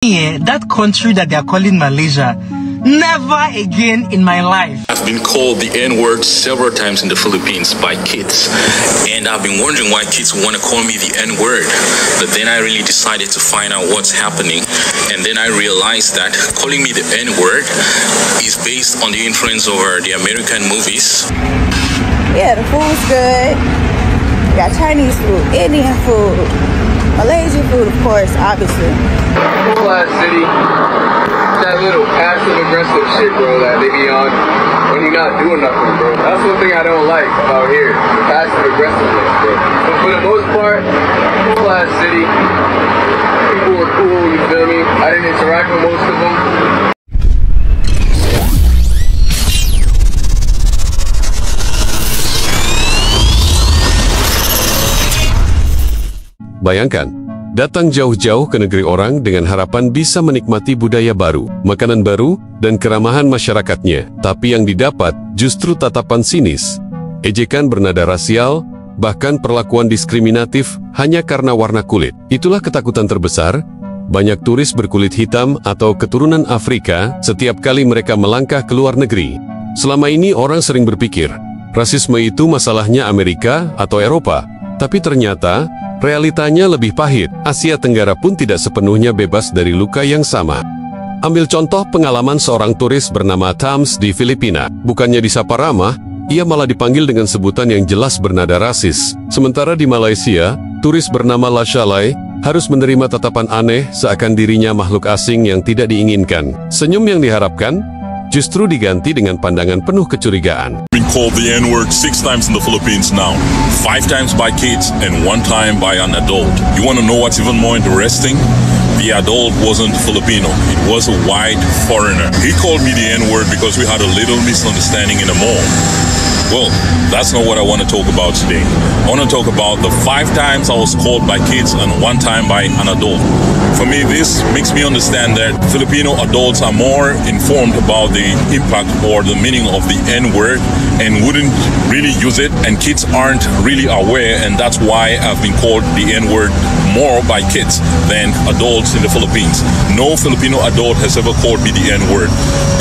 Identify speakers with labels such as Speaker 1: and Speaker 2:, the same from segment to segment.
Speaker 1: Yeah, that country that they are calling Malaysia. Never again in my life.
Speaker 2: I've been called the N-word several times in the Philippines by kids, and I've been wondering why kids want to call me the N-word. But then I really decided to find out what's happening, and then I realized that calling me the N-word is based on the influence over the American movies.
Speaker 3: Yeah, the food's good. We got Chinese food, Indian food, Malaysian food, of course, obviously.
Speaker 4: Class City, that little passive-aggressive shit, bro, that they be on when you're not doing nothing, bro. That's one thing I don't like about here, the passive-aggressiveness, bro. But for the most part, Class City, people were cool, you feel me? I didn't interact with most of them.
Speaker 5: Bayangkan, datang jauh-jauh ke negeri orang dengan harapan bisa menikmati budaya baru, makanan baru, dan keramahan masyarakatnya. Tapi yang didapat justru tatapan sinis, ejekan bernada rasial, bahkan perlakuan diskriminatif hanya karena warna kulit. Itulah ketakutan terbesar banyak turis berkulit hitam atau keturunan Afrika setiap kali mereka melangkah ke luar negeri. Selama ini orang sering berpikir, rasisme itu masalahnya Amerika atau Eropa. Tapi ternyata, realitanya lebih pahit. Asia Tenggara pun tidak sepenuhnya bebas dari luka yang sama. Ambil contoh pengalaman seorang turis bernama Tams di Filipina. Bukannya disapa ramah, ia malah dipanggil dengan sebutan yang jelas bernada rasis. Sementara di Malaysia, turis bernama Lashalai harus menerima tatapan aneh seakan dirinya makhluk asing yang tidak diinginkan. Senyum yang diharapkan justru diganti dengan pandangan penuh kecurigaan.
Speaker 6: Been called the N-word 6 times in the Philippines now, 5 times by kids and 1 time by an adult. You want to know what's even more interesting? The adult wasn't Filipino, it was a white foreigner. He called me the N-word because we had a little misunderstanding in the mall. Well, that's not what I want to talk about today. I want to talk about the 5 times I was called by kids and 1 time by an adult. For me, this makes me understand that Filipino adults are more informed about the impact or the meaning of the N-word and wouldn't really use it, and kids aren't really aware, and that's why I've been called the N-word more by kids than adults in the Philippines. No Filipino adult has ever called me the N-word.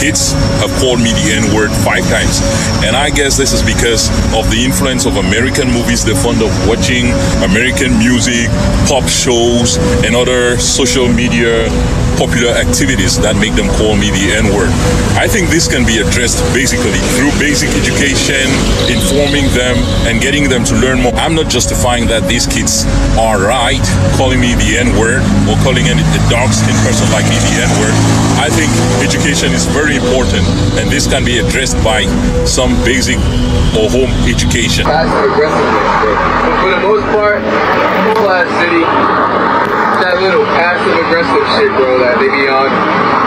Speaker 6: Kids have called me the N-word 5 times, and I guess this is because of the influence of American movies. They're fond of watching American music, pop shows, and other social media popular activities that make them call me the N-word. I think this can be addressed basically through basic education, informing them, and getting them to learn more. I'm not justifying that these kids are right, calling me the N-word, or calling a dark-skinned person like me the N-word. I think education is very important, and this can be addressed by some basic or home education.
Speaker 4: Passive-aggressiveness, bro. But for the most part, Class City, that little passive-aggressive shit, bro, that they be on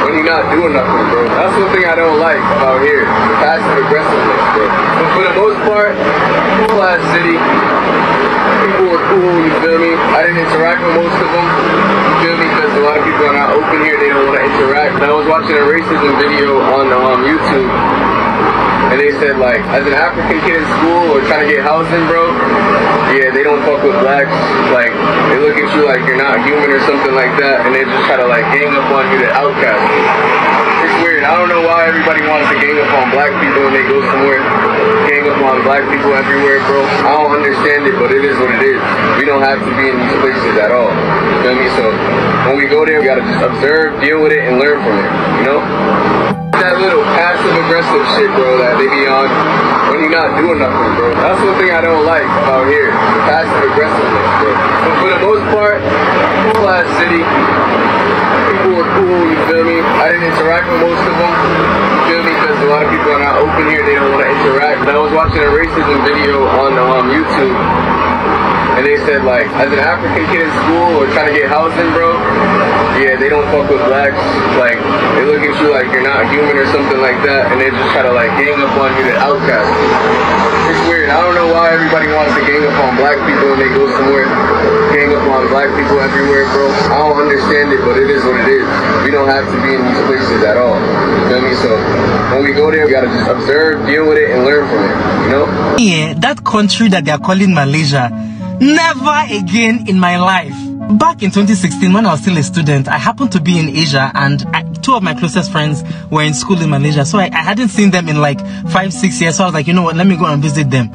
Speaker 4: when you're not doing nothing, bro. That's one thing I don't like about here, the passive-aggressiveness, bro. But for the most part, Class City, people were cool, you feel me? I didn't interact with most of them, you feel me? Because a lot of people are not open here, they don't want to interact. I was watching a racism video on YouTube, and they said, like, as an African kid in school or trying to get housing, bro, yeah, they don't fuck with blacks. Like, they look at you like you're not human or something like that, and they just try to, like, gang up on you to outcast you. It's weird. I don't know why everybody wants to gang up on black people when they go somewhere. Gang up on black people everywhere, bro. I don't understand it, but it is what it is. We don't have to be in these places at all. You feel me? So, when we go there, we gotta just observe, deal with it, and learn from it, you know? That little passive-aggressive shit, bro, that they be on when you're not doing nothing, bro. That's one thing I don't like about here, the passive-aggressiveness, bro. But for the most part, Class City, people were cool, you feel me? I didn't interact with most of them, you feel me? Because a lot of people are not open here, they don't want to interact. I was watching a racism video on YouTube, and they said, like, as an African kid in school or trying to get housing, bro, yeah, they don't fuck with blacks. Like, they look at you like you're not human or something like that, and they just try to, like, gang up on you to outcast you. It's weird. I don't know why everybody wants to gang up on black people when they go somewhere. Gang up on black people everywhere, bro. I don't understand it, but it is what it is. We don't have to be in these places at all. You feel me? So, when we go there, we gotta just observe, deal with it, and learn from it, you know?
Speaker 1: Yeah, that country that they are calling Malaysia. Never again in my life. Back in 2016, when I was still a student, I happened to be in Asia, and two of my closest friends were in school in Malaysia. So I hadn't seen them in like 5-6 years. So I was like, you know what, let me go and visit them.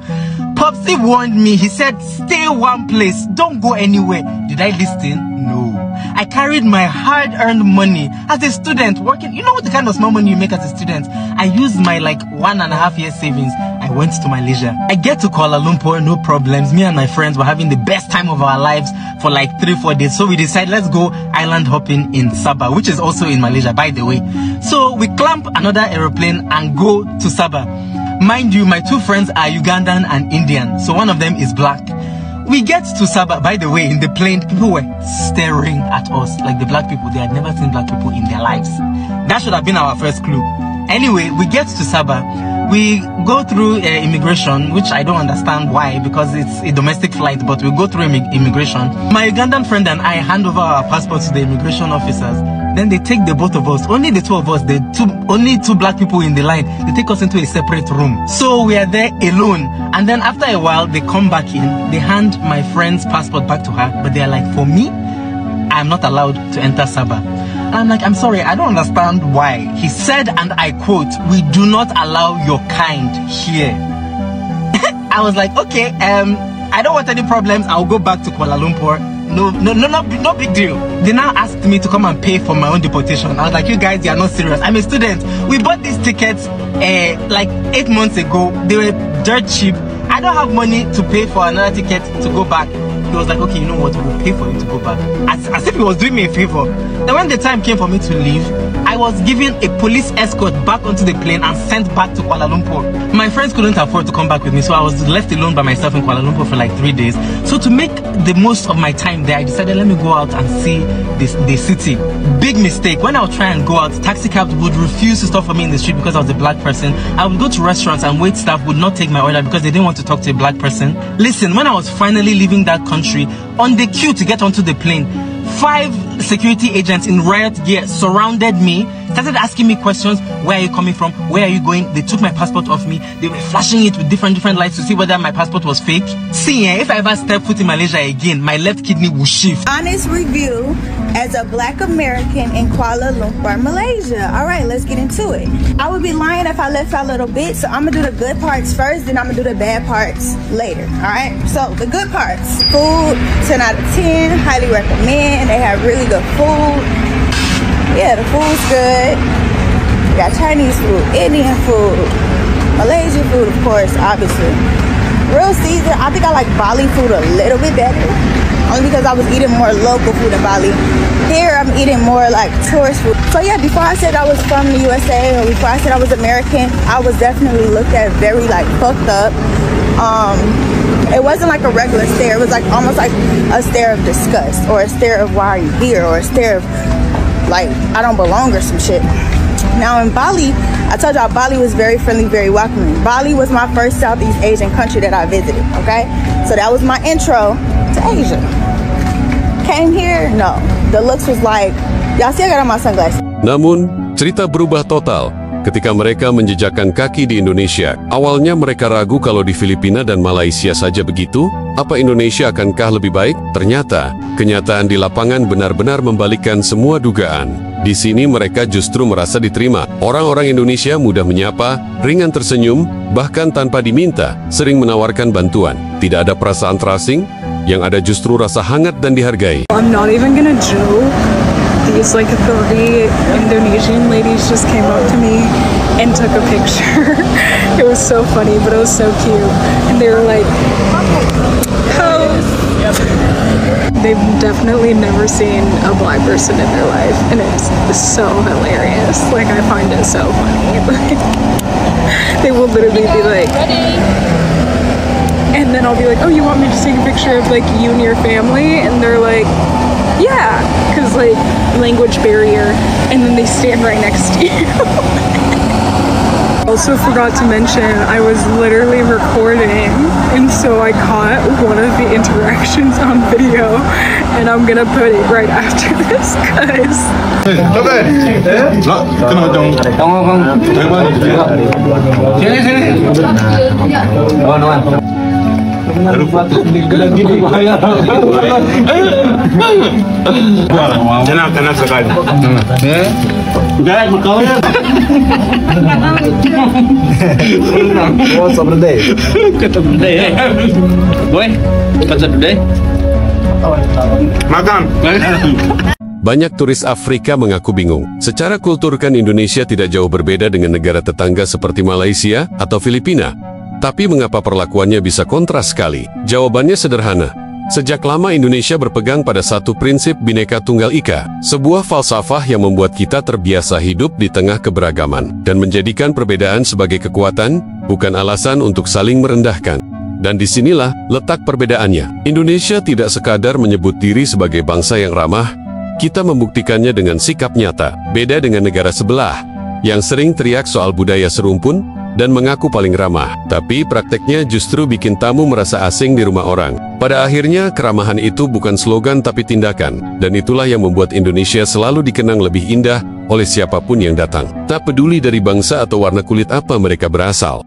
Speaker 1: Popsy warned me. He said, stay one place, don't go anywhere. Did I listen? No. I carried my hard-earned money as a student working. You know the kind of small money you make as a student? I used my like 1.5 year savings. I went to Malaysia. I get to Kuala Lumpur, no problems. Me and my friends were having the best time of our lives for like 3-4 days. So we decided, let's go island hopping in Sabah, which is also in Malaysia, by the way. So we clamp another aeroplane and go to Sabah. Mind you, my two friends are Ugandan and Indian. So one of them is black. We get to Sabah. By the way, in the plane, people were staring at us like the black people. They had never seen black people in their lives. That should have been our first clue. Anyway, we get to Sabah. We go through immigration, which I don't understand why, because it's a domestic flight, but we go through immigration. My Ugandan friend and I hand over our passports to the immigration officers. Then they take the both of us, only the two of us, only two black people in the line. They take us into a separate room. So we are there alone. And then after a while, they come back in. They hand my friend's passport back to her. But they are like, for me, I'm not allowed to enter Sabah. And I'm like, I'm sorry, I don't understand why. He said, and I quote, we do not allow your kind here. I was like, okay, I don't want any problems. I'll go back to Kuala Lumpur. No big deal. They now asked me to come and pay for my own deportation. I was like, you guys, you are not serious. I'm a student. We bought these tickets like 8 months ago. They were dirt cheap. I don't have money to pay for another ticket to go back. He was like, okay, you know what, we'll pay for you to go back. As if he was doing me a favor. Then when the time came for me to leave, I was given a police escort back onto the plane and sent back to Kuala Lumpur. My friends couldn't afford to come back with me, so I was left alone by myself in Kuala Lumpur for like 3 days. So to make the most of my time there, I decided, let me go out and see the city. Big mistake. When I would try and go out, taxi cabs would refuse to stop for me in the street because I was a black person. I would go to restaurants and wait staff would not take my order because they didn't want to talk to a black person. Listen, when I was finally leaving that country, on the queue to get onto the plane, 5 security agents in riot gear surrounded me, started asking me questions. Where are you coming from? Where are you going? They took my passport off me. They were flashing it with different lights to see whether my passport was fake. See, if I ever step foot in Malaysia again, my left kidney will shift.
Speaker 3: Honest review as a black American in Kuala Lumpur, Malaysia. All right, let's get into it. I would be lying if I left out a little bit, so I'm gonna do the good parts first, then I'm gonna do the bad parts later. All right, so the good parts: food, 10 out of 10, highly recommend. They have really good food. Yeah, the food's good. We got Chinese food, Indian food, Malaysian food, of course, obviously. Real season. I think I like Bali food a little bit better, only because I was eating more local food in Bali. Here, I'm eating more like tourist food. So yeah, before I said I was from the USA, or before I said I was American, I was definitely looked at very like fucked up. It wasn't like a regular stare. It was like almost like a stare of disgust, or a stare of why are you here, or a stare of like I don't belong or some shit. Now in Bali, I told y'all Bali was very friendly, very welcoming. Bali was my first Southeast Asian country that I visited, okay? So that was my intro to Asia. Came here, no. The looks was like, y'all see I got on my sunglasses.
Speaker 5: Namun, cerita berubah total ketika mereka menjejakkan kaki di Indonesia. Awalnya mereka ragu kalau di Filipina dan Malaysia saja begitu, apa Indonesia akankah lebih baik? Ternyata, kenyataan di lapangan benar-benar membalikkan semua dugaan. Di sini mereka justru merasa diterima. Orang-orang Indonesia mudah menyapa, ringan tersenyum, bahkan tanpa diminta, sering menawarkan bantuan. Tidak ada perasaan terasing, yang ada justru rasa hangat dan dihargai.
Speaker 7: I'm not even gonna joke. These like 3 Indonesian ladies just came up to me and took a picture. It was so funny, but it was so cute. And they were like, oh. They've definitely never seen a black person in their life, and it's so hilarious. Like, I find it so funny. They will literally be like, and then I'll be like, oh, you want me to take a picture of like you and your family? And they're like, yeah, because like language barrier, and then they stand right next to you. Also forgot to mention, I was literally recording, and so I caught one of the interactions on video, and I'm gonna put it right after this, guys.
Speaker 8: Enak sekali. What's up today?
Speaker 9: Boy, what's up today?
Speaker 8: Makan.
Speaker 5: Banyak turis Afrika mengaku bingung. Secara kultur kan Indonesia tidak jauh berbeda dengan negara tetangga seperti Malaysia atau Filipina. Tapi mengapa perlakuannya bisa kontras sekali? Jawabannya sederhana. Sejak lama Indonesia berpegang pada satu prinsip Bhinneka Tunggal Ika, sebuah falsafah yang membuat kita terbiasa hidup di tengah keberagaman dan menjadikan perbedaan sebagai kekuatan, bukan alasan untuk saling merendahkan. Dan disinilah letak perbedaannya. Indonesia tidak sekadar menyebut diri sebagai bangsa yang ramah, kita membuktikannya dengan sikap nyata. Beda dengan negara sebelah, yang sering teriak soal budaya serumpun dan mengaku paling ramah. Tapi prakteknya justru bikin tamu merasa asing di rumah orang. Pada akhirnya, keramahan itu bukan slogan tapi tindakan. Dan itulah yang membuat Indonesia selalu dikenang lebih indah oleh siapapun yang datang. Tak peduli dari bangsa atau warna kulit apa mereka berasal.